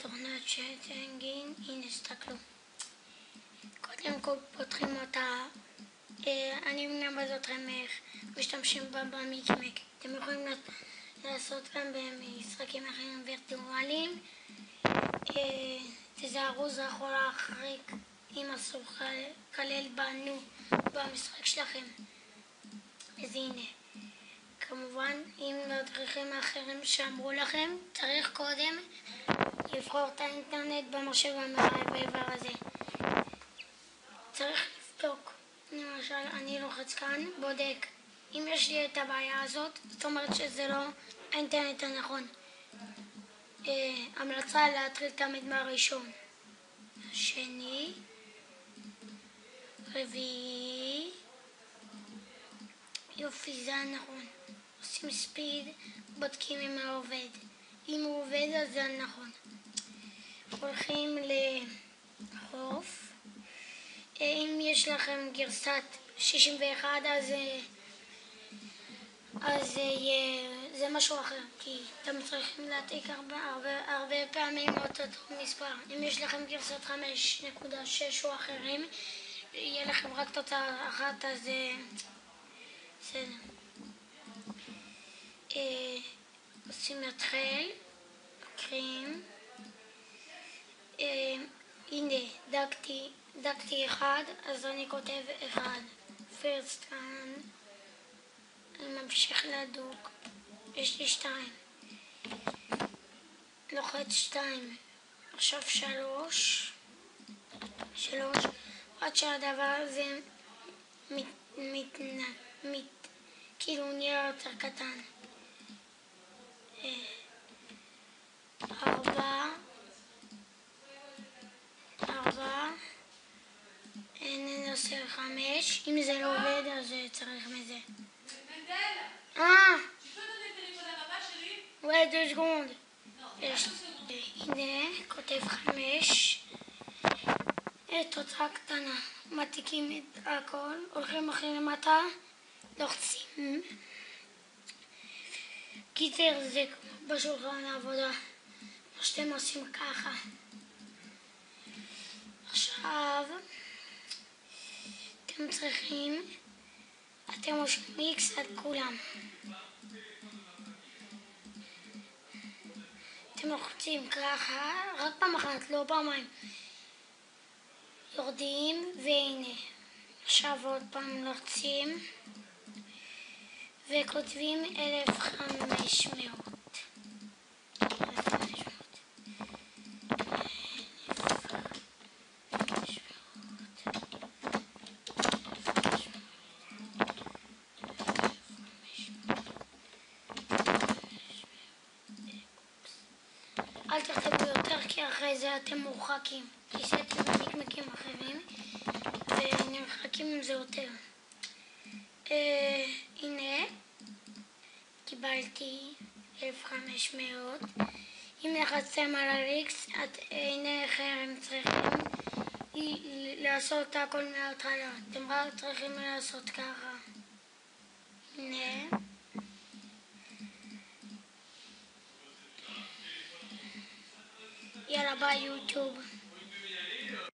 תוכנת שטינגין, הנה תסתכלו. קודם כל פותחים אותה, אני מלמד אתכם איך משתמשים בה במיקמק. אתם יכולים לעשות גם במשחקים אחרים וירטואליים. תזהרו, זה יכול להחריק אם אסור כלל בנו במשחק שלכם. אז הנה, כמובן עם מדריכים האחרים שאמרו לכם, צריך קודם לבחור את האינטרנט במחשב המעבר הזה. צריך לבדוק, למשל אני לוחץ כאן, בודק. אם יש לי את הבעיה הזאת, זאת אומרת שזה לא האינטרנט הנכון. המלצה להתחיל תמיד מהראשון. שני, רביעי, יופי, זה נכון. עושים ספיד, בודקים אם הוא עובד. אם הוא עובד אז זה נכון. הולכים לחוף. אם יש לכם גרסת 61 אז זה משהו אחר, כי אתם צריכים להעתיק הרבה פעמים אותו מספר. אם יש לכם גרסת 5.6 או אחרים, יהיה לכם רק תוצאה אחת, אז בסדר. עושים להתחיל, מקרים. הנה, דקתי 1, אז אני כותב 1. first כאן. אני ממשיך לדוק. יש לי 2. לוחץ 2. עכשיו 3. עד שהדבר הזה כאילו נראה יותר קטן. 4. ננסה 5. אם זה לא עובד אז צריך מזה. wait a second. הנה, כותב 5. תוצאה קטנה. מעתיקים את הכל, הולכים אחרי למטה, לוחצים. קיצר, זה בשולחן העבודה. מה שאתם עושים ככה. עכשיו אתם מושכים X על כולם. אתם לוחצים ככה, רק פעם אחת, לא פעמיים. יורדים, והנה. עכשיו עוד פעם לוחצים וכותבים 1500. אל תכתבו יותר, כי אחרי זה אתם מורחקים. ניסיתם במקמקים אחרים ונמחקים עם זה יותר. הנה, קיבלתי 1500. אם לחצתם על ה-X, אינכם צריכים לעשות הכל מההתחלה. אתם רק צריכים לעשות ככה. הנה. יאללה, ביי יוטיוב.